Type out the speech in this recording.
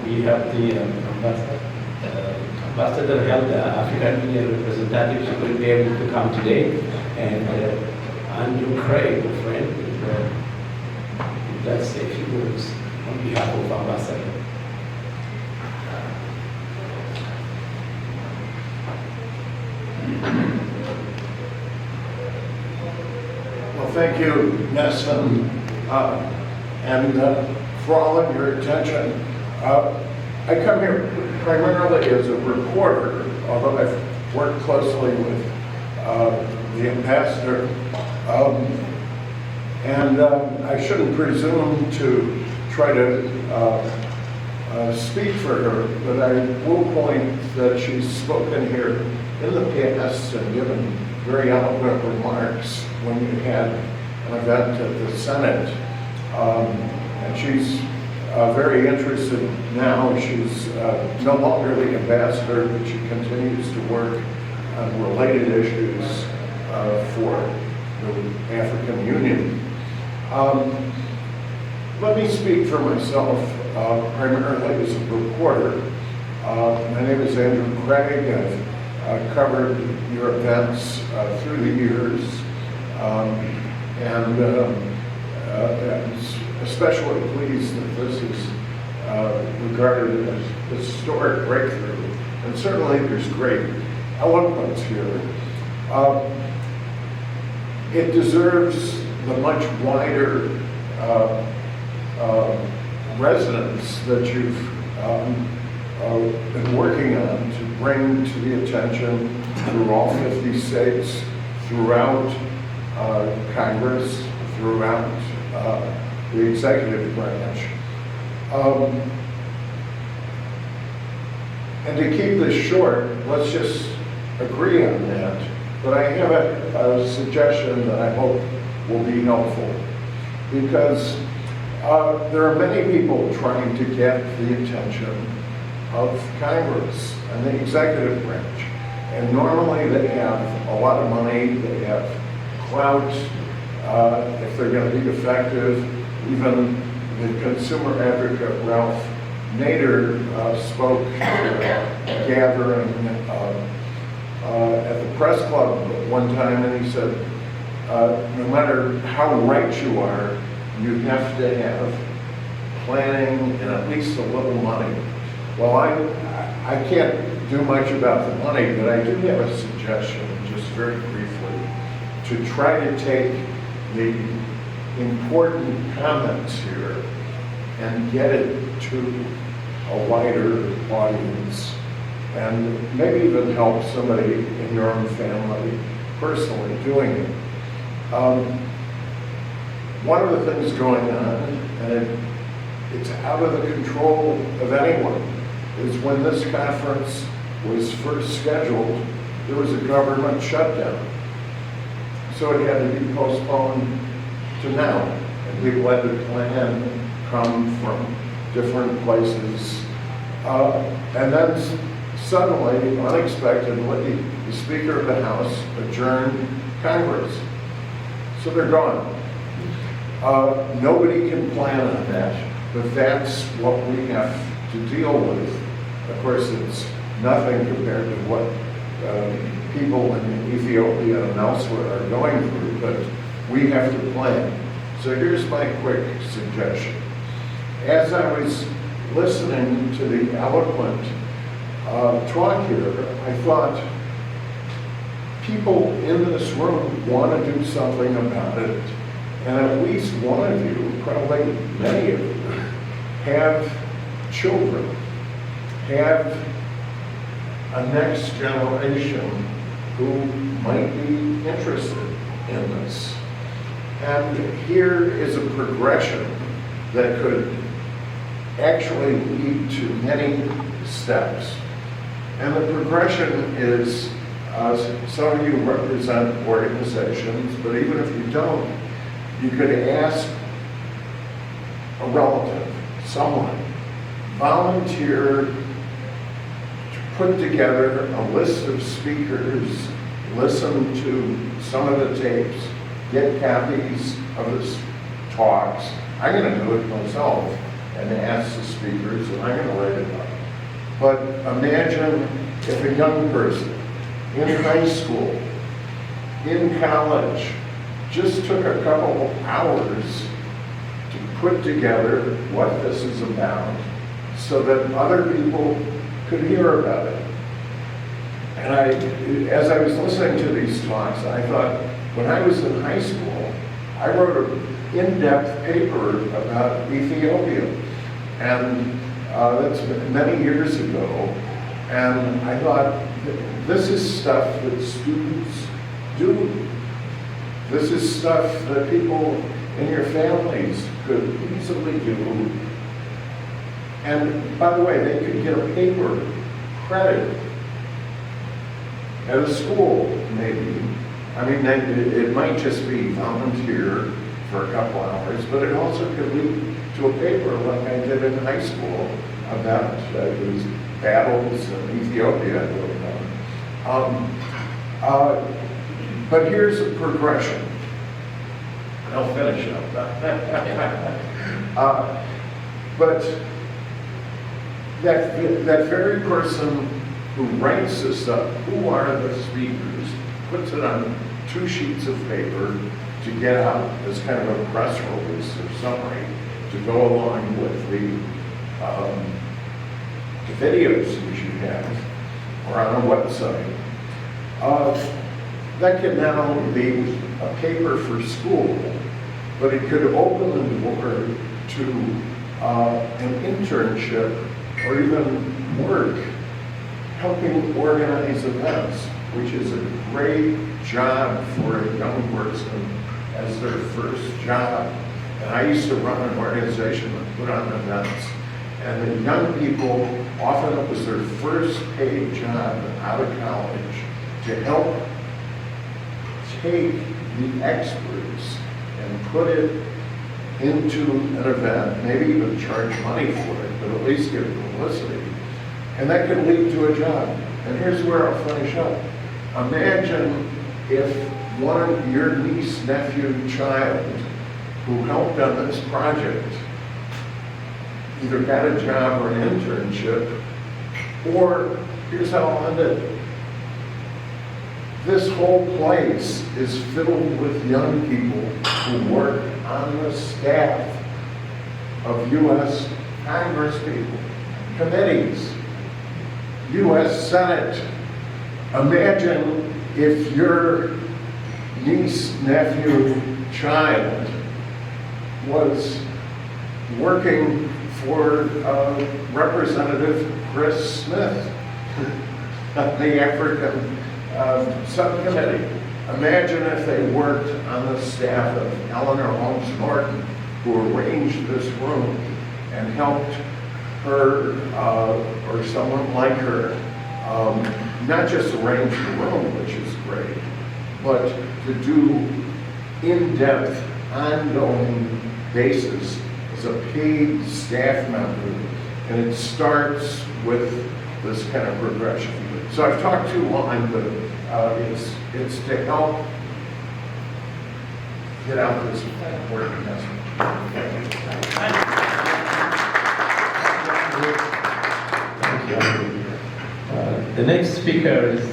we have the ambassador held African Union representative. She couldn't be able to come today. And Andrew Craig, a friend, let's say a few words on behalf of Ambassador. Well, thank you, Nessun, and for all of your attention. I come here primarily as a reporter, although I've worked closely with the ambassador. And I shouldn't presume to try to speak for her, but I will point that she's spoken here in the past and given very eloquent remarks when you had an event at the Senate. And she's very interested now. She's no longer the ambassador, but she continues to work on related issues for the African Union. Let me speak for myself, primarily as a reporter. My name is Andrew Craig. I've covered your events through the years, and I'm especially pleased that this is regarded as a historic breakthrough. And certainly there's great eloquence here. It deserves the much wider resonance that you've been working on to bring to the attention through all 50 states, throughout Congress, throughout the executive branch. And to keep this short, let's just agree on that. But I have a suggestion that I hope will be helpful, because there are many people trying to get the attention of Congress and the executive branch. And normally they have a lot of money, they have clout, if they're going to be effective. Even the consumer advocate Ralph Nader spoke at a gathering at the press club one time, and he said, no matter how right you are, you have to have planning and at least a little money. Well, I can't do much about the money, but I do have a suggestion, just very briefly, to try to take the important comments here and get it to a wider audience, and maybe even help somebody in your own family personally doing it. One of the things going on, and it's out of the control of anyone, is when this conference was first scheduled, there was a government shutdown. So it had to be postponed to now. And people had to plan, come from different places. And then suddenly, unexpectedly, the Speaker of the House adjourned Congress. So they're gone. Nobody can plan on that, but that's what we have to deal with. Of course, it's nothing compared to what people in Ethiopia and elsewhere are going through, but we have to plan. So here's my quick suggestion. As I was listening to the eloquent talk here, I thought people in this room want to do something about it, and at least one of you, probably many of you, have children, have a next generation who might be interested in this. And here is a progression that could actually lead to many steps. And the progression is, some of you represent organizations, but even if you don't, you could ask a relative, someone, volunteer to put together a list of speakers, listen to some of the tapes, get copies of his talks. I'm going to do it myself and ask the speakers, and I'm going to write it up. But imagine if a young person in high school, in college, just took a couple hours to put together what this is about so that other people could hear about it. And as I was listening to these talks, I thought, when I was in high school, I wrote an in-depth paper about Ethiopia. And that's many years ago. And I thought, this is stuff that students do. This is stuff that people in your families could easily do. And by the way, they could get a paper credit at a school, maybe. I mean, it might just be volunteer for a couple hours, but it also could lead to a paper like I did in high school about these battles in Ethiopia. But here's a progression. I'll finish up. But that very person who writes this up, who are the speakers, puts it on 2 sheets of paper to get out as kind of a press release or summary to go along with the videos that you have or on a website. That can not only be a paper for school, but it could open the door to an internship or even work helping organize events, which is a great job for a young person as their first job. And I used to run an organization that put on events. And the young people, often it was their first paid job out of college, to help take the experts and put it into an event, maybe even charge money for it, but at least give publicity. And that could lead to a job. And here's where I'll finish up. Imagine if one of your niece, nephew, child who helped on this project either got a job or an internship, or here's how I'll end it. This whole place is filled with young people who work on the staff of U.S. Congress people, committees, U.S. Senate. Imagine if your niece, nephew, child was working for Representative Chris Smith, the African subcommittee. Imagine if they worked on the staff of Eleanor Holmes Norton, who arranged this room and helped her or someone like her not just arrange the room, which is great, but to do in-depth, ongoing basis as a paid staff member. And it starts with this kind of progression. So I've talked too long, but it's to help get out this important message. Thank you. The next speaker is